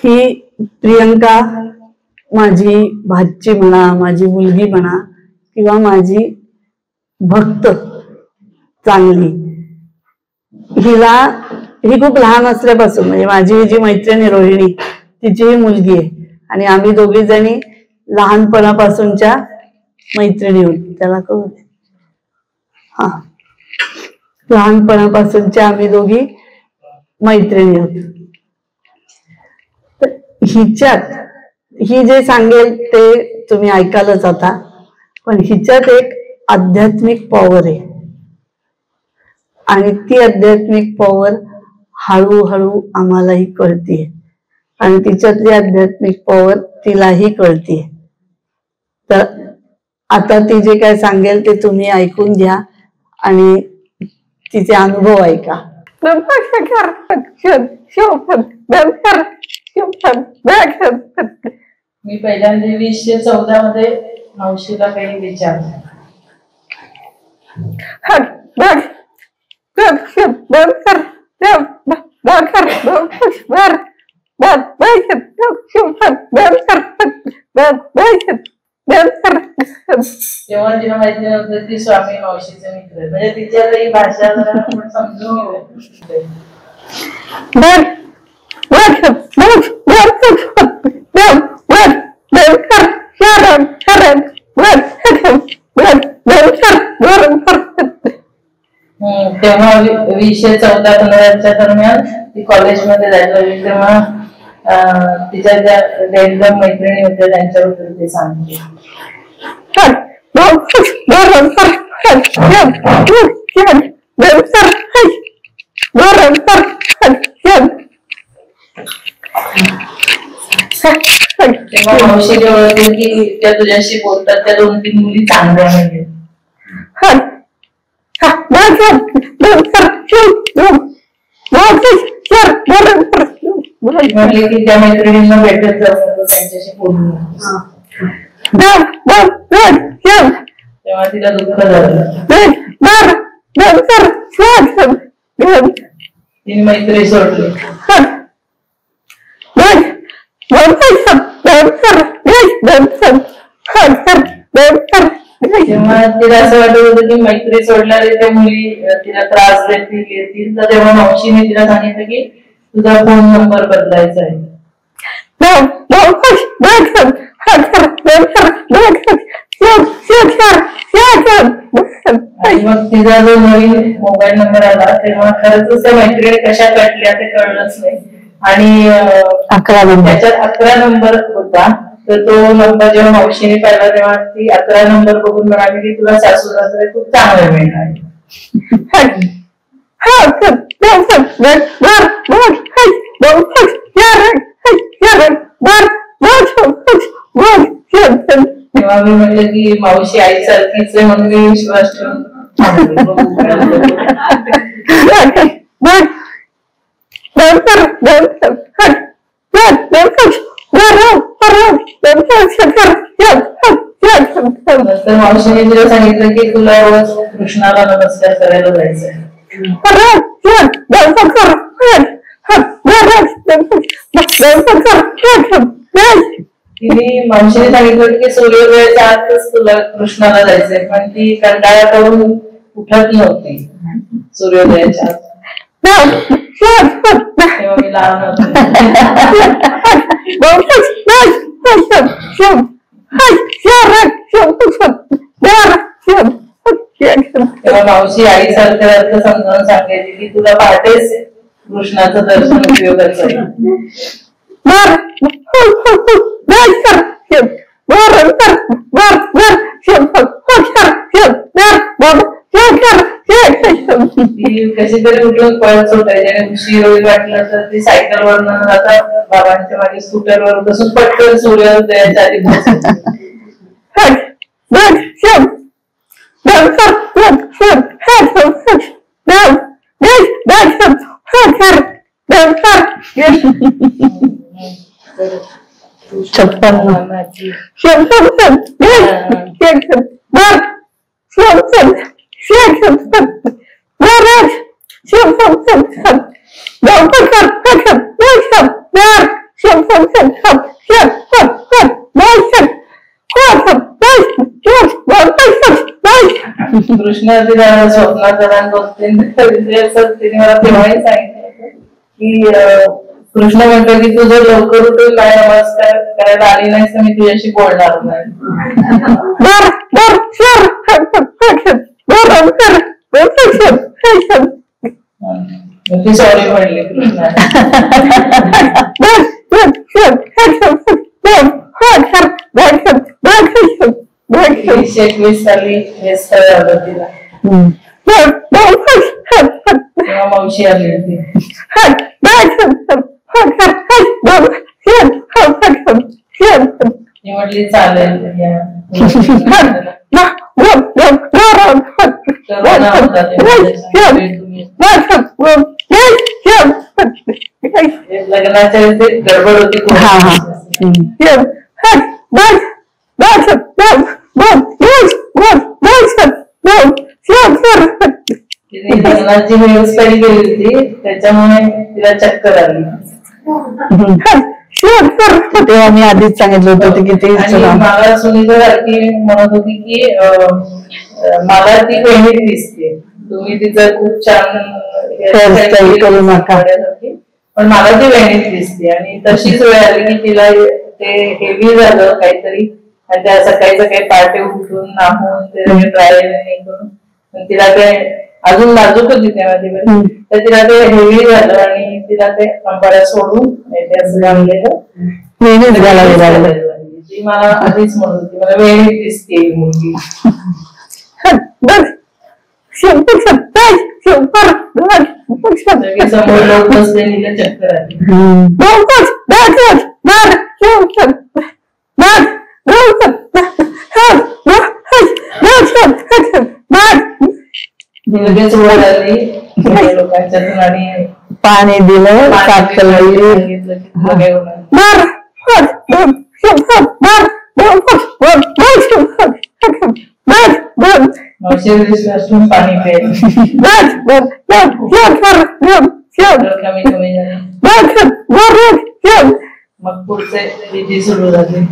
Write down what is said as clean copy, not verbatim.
ही प्रियंका माझी भाची म्हणा, माझी मुलगी म्हणा, किंवा माझी भक्त चांगली, ही खूप लहान असल्यापासून, म्हणजे माझी जी मैत्रिणी रोहिणी तिची ही मुलगी आहे आणि आम्ही दोघी जणी लहानपणापासूनच्या मैत्रिणी होती. त्याला कळू दे. हा, लहानपणापासूनच्या आम्ही दोघी मैत्रिणी होतो. हिच्यात ही जे सांगेल ते तुम्ही ऐकालच आता, पण हिच्यात एक आध्यात्मिक पॉवर आहे आणि ती आध्यात्मिक पॉवर हळूहळू आम्हालाही कळतीये आणि तिच्यातली आध्यात्मिक पॉवर तिलाही कळतीये. तर आता ती जे काय सांगेल ते तुम्ही ऐकून घ्या आणि तिचे अनुभव ऐका. मी पहिल्यांदा 2014 मध्ये मावशीला काही विचारलं. तेव्हा तिला माहिती नव्हतं की स्वामी मावशीचे मित्र, म्हणजे तिच्या काही भाषा समजून तेव्हा 2014-15 दरम्यान ती कॉलेजमध्ये जायला लागली. तेव्हा तिच्या ज्या एकदम मैत्रिणी होत्या त्यांच्याबद्दल ते सांगते. तेव्हा मावशी ओळखली की त्या तुझ्याशी बोलतात त्या 2-3 मुली चांगल्या नाहीये. म्हणले की त्या मैत्रिणींना भेटत जाऊ, त्यांच्याशी बोलू. तेव्हा तिला दुःख झालं. तिने मैत्री सोडली. तेव्हा तिला असं वाटत होतं की मैत्री सोडल्याने त्या मुली तिला त्रास देतील, तर तेव्हा मावशीने तिला सांगितलं की तुझा फोन नंबर बदलायचा आहे. आणि मग तिचा जो नवीन मोबाईल नंबर आला तेव्हा खरंच त्या मैत्रिणी कशा कटल्या ते कळलंच नाही. आणि त्याच्यात 11 नंबर होता. तर तो नंबर जेव्हा मावशीने पाहिला तेव्हा ती 11 नंबर बघून म्हणाली की तुला सासू सासरे खूप चांगले मिळणार. तेव्हा मी म्हटलं की मावशी आई सारखीच आहे म्हणून मी विश्वास ठेवून नंतर मावशीने तिला सांगितलं की तुला रोज कृष्णाला नमस्कार करायला जायचंय. तिने मावशीने सांगितलं की सूर्योदयाच्या आतच तुला कृष्णाला जायचंय, पण ती कंटाळा करून उठत नव्हती सूर्योदयाच्या आत. तेव्हा मी लहान होते. तेव्हा मावशी आई सारखं अर्थ समजावून सांगायची की तुला पहाटेच कृष्णाचं दर्शन उपयोगाचं आहे. कशी तरी उठून पळत सुटायची आणि उशीर वाटलं तर ती सायकल वर न जाता बाबांच्या मागे स्कूटरवर बसून पटकन सूर्योदयाच्या आधी कृष्ण तिला स्वप्नात दोन-तीन तिने मला तेव्हाही सांगितलं की कृष्ण म्हणतो की तू जर लवकर उठून काय नमस्कार करायला आली नाहीस तर मी तुझ्याशी बोलणार नाही. ती सॉरी म्हणली कृष्णा. 21 साली हे स्थळ आलं तिला. तेव्हा मावशी आली होती. ती म्हटली चालेल लग्नाच्या गडबड होती. तिने लग्नाची हेअरस्टाईल केली होती त्याच्यामुळे तिला चक्कर आली. तेव्हा मी आधीच सांगितलं होतं की ते मला सुनीता सारखी म्हणत होती की मला ती वेणीत दिसते, तुम्ही तिचं खूप छान हेअरस्टाईल करू नका, पण मला ती वेणीत दिसते. आणि तशीच वेळ आली की तिला ते हेवी झालं काहीतरी, सकाळी सकाळी पहाटे उठून नाहून ते ट्रायल नाही करून तिला ते अजून नाजूक होती तेव्हा ती, तर तिला ते हेवी झालं आणि तिला ते अंबाड्या सोडून आणलेलं ती मला आधीच म्हणत होती मला वेळीत दिसते मुलगी. समोर लोक बसलेली चक्कर आली. लगेच वर आली लोकांच्यातून आणि पाणी दिलं, पाणी प्यायचं कमी कमी झालं. मग पुढचे विधी सुरू झाले.